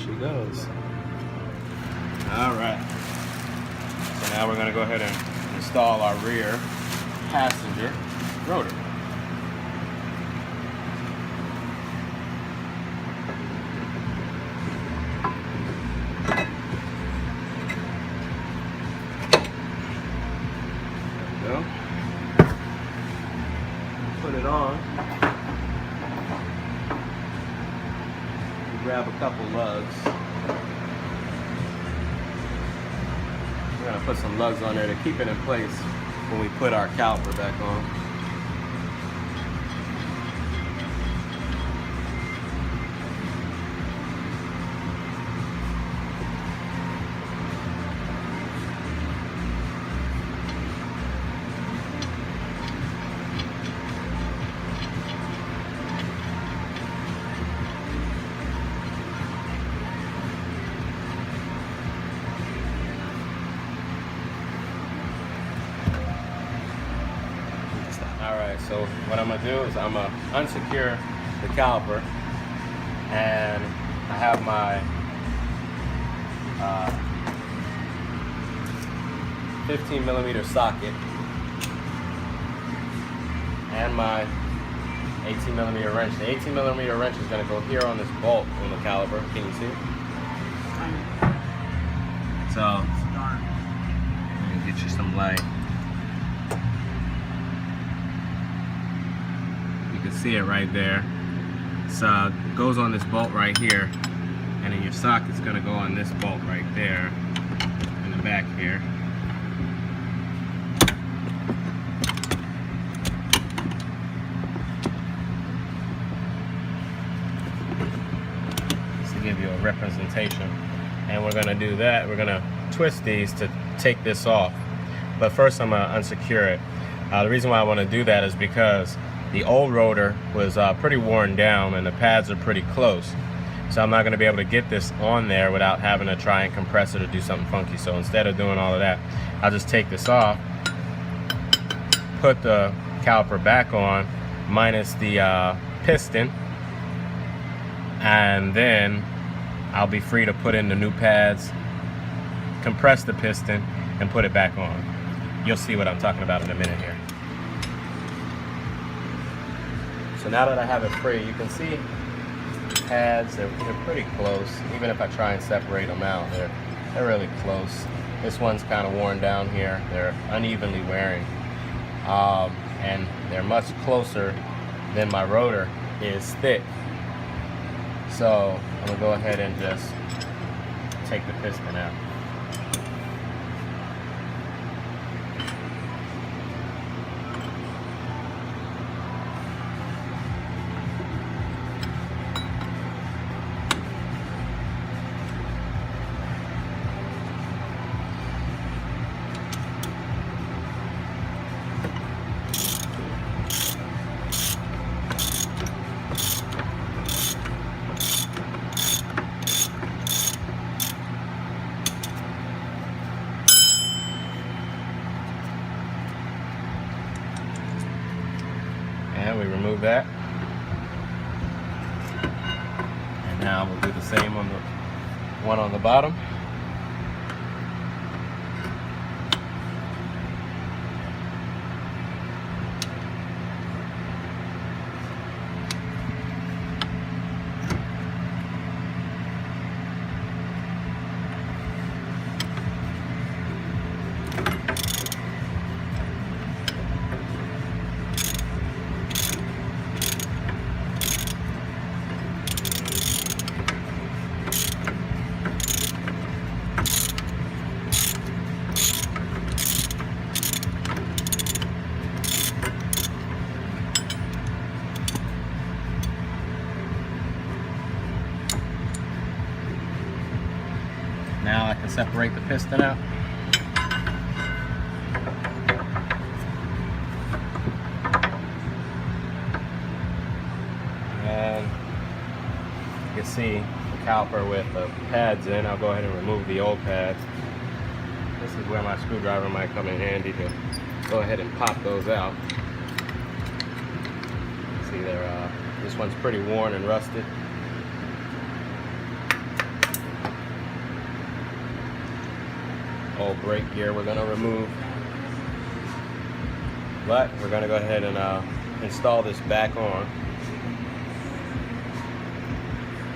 she goes. All right. So now we're going to go ahead and install our rear passenger rotor. There we go. Put it on. Grab a couple lugs. We're going to put some lugs on there to keep it in place when we put our caliper back on. Alright, so what I'm going to do is I'm going to unsecure the caliper, and I have my 15mm socket and my 18mm wrench. The 18mm wrench is going to go here on this bolt on the caliper. Can you see? So, let me get you some light. See it right there. So it goes on this bolt right here, and then your socket's going to go on this bolt right there in the back here. Just to give you a representation. And we're going to do that. We're going to twist these to take this off. But first I'm going to unsecure it. The reason why I want to do that is because the old rotor was pretty worn down and the pads are pretty close. So I'm not going to be able to get this on there without having to try and compress it or do something funky. So instead of doing all of that, I'll just take this off, put the caliper back on, minus the piston, and then I'll be free to put in the new pads, compress the piston, and put it back on. You'll see what I'm talking about in a minute here. So now that I have it free, you can see pads, they're pretty close. Even if I try and separate them out, they're really close. This one's kind of worn down here. They're unevenly wearing. And they're much closer than my rotor is thick. So I'm gonna go ahead and just take the piston out. And we remove that. And now we'll do the same on the one on the bottom. Now I can separate the piston out. And you can see the caliper with the pads in. I'll go ahead and remove the old pads. This is where my screwdriver might come in handy to go ahead and pop those out. See, this one's pretty worn and rusted. old brake gear we're going to remove. But we're going to go ahead and install this back on.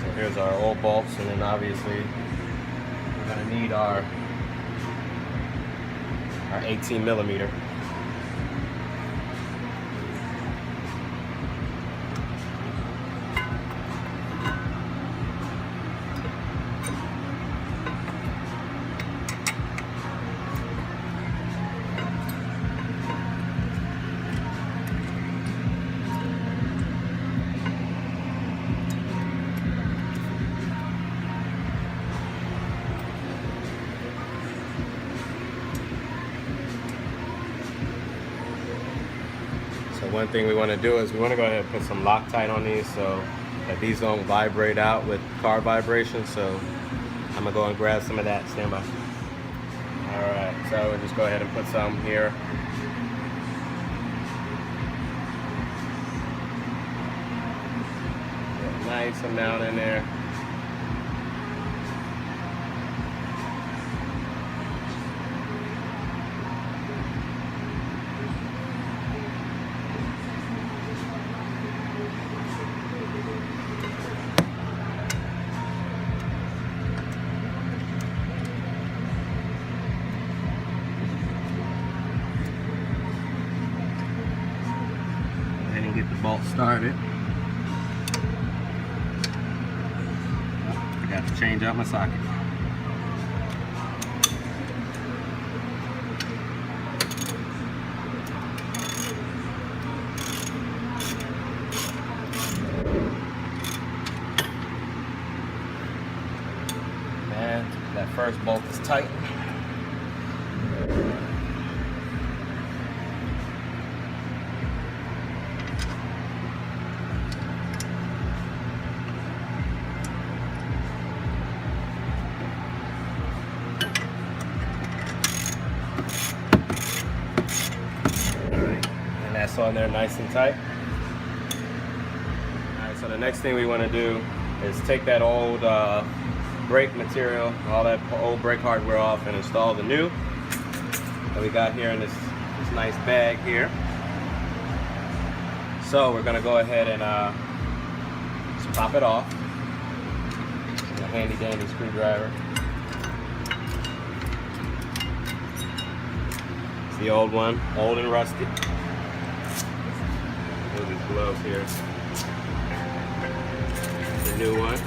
So here's our old bolts, and then obviously we're going to need our 18 millimeter. One thing we want to do is we want to go ahead and put some Loctite on these so that these don't vibrate out with car vibration. So I'm gonna go and grab some of that. Stand by. All right, so we'll just go ahead and put some here. Get a nice amount in there. Get the bolt started. I got to change out my socket. And that first bolt is tight. That's on there nice and tight. Alright, so the next thing we want to do is take that old brake material, all that old brake hardware off, and install the new that we got here in this nice bag here. So we're going to go ahead and just pop it off. A handy dandy screwdriver. It's the old one, old and rusty. These gloves here. The new one.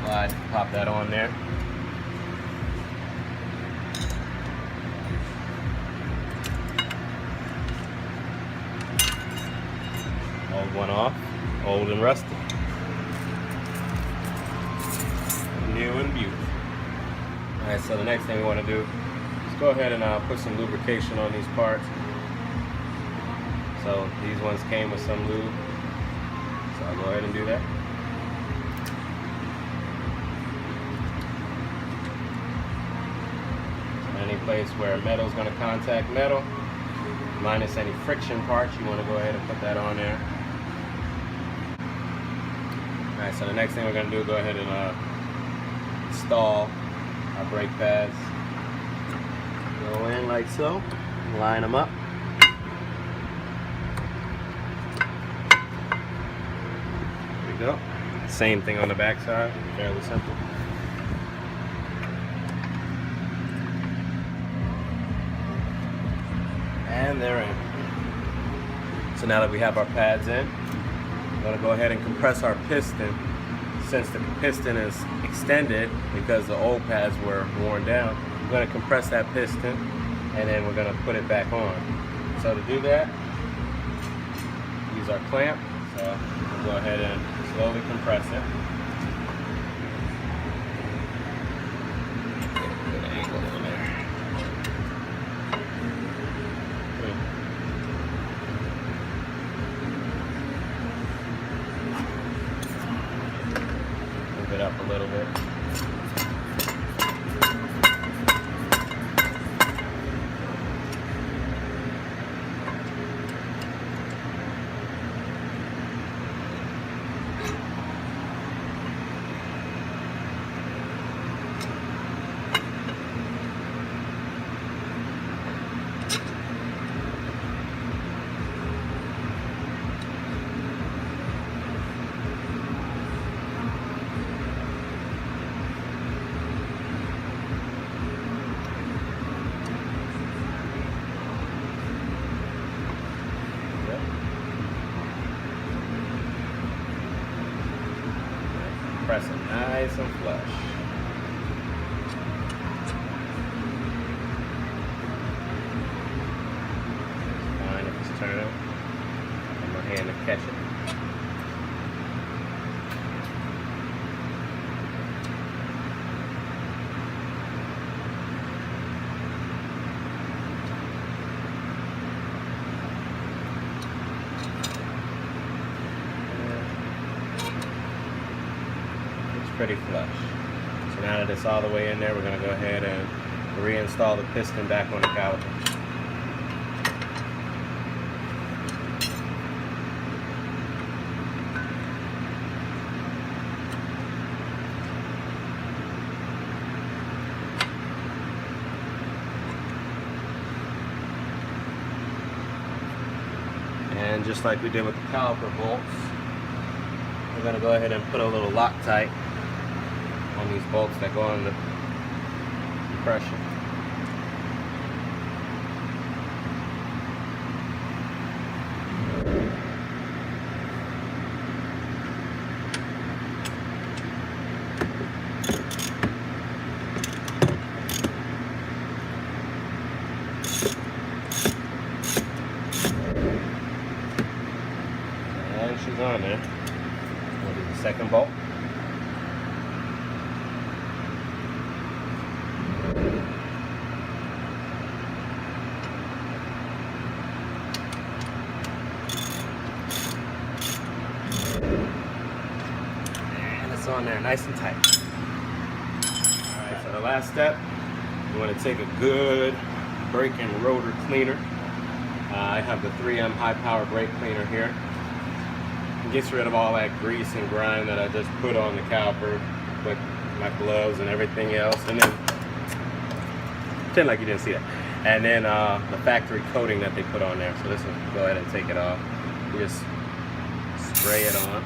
Slide, pop that on there. Old one off, old and rusty. New and beautiful. Alright, so the next thing we want to do is go ahead and put some lubrication on these parts. So these ones came with some lube, so I'll go ahead and do that. Any place where metal is going to contact metal, minus any friction parts, you want to go ahead and put that on there. Alright, so the next thing we're going to do is go ahead and install our brake pads. Go in like so, line them up. Go. Same thing on the back side, fairly simple. And they're in. So now that we have our pads in, we're going to go ahead and compress our piston. Since the piston is extended because the old pads were worn down, we're going to compress that piston and then we're going to put it back on. So to do that, use our clamp. So we'll go ahead and slowly compress it. Get a good angle on there. Move it up a little bit. press it nice and flush. Fine if it's turning. Put my hand to catch it. Pretty flush. So now that it's all the way in there, we're going to go ahead and reinstall the piston back on the caliper. And just like we did with the caliper bolts, we're going to go ahead and put a little Loctite on these bolts that go on the compression. And she's on there. We'll do the second bolt. On there nice and tight. Alright, so the last step, you want to take a good brake and rotor cleaner. I have the 3M high power brake cleaner here. It gets rid of all that grease and grime that I just put on the caliper with my gloves and everything else, and then pretend like you didn't see that. And then the factory coating that they put on there. So this will go ahead and take it off. You just spray it on.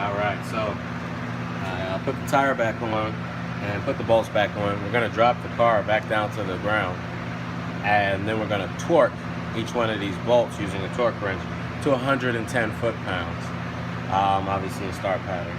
Alright, so I'll put the tire back on and put the bolts back on. We're going to drop the car back down to the ground, and then we're going to torque each one of these bolts using a torque wrench to 110 foot-pounds, obviously a star pattern.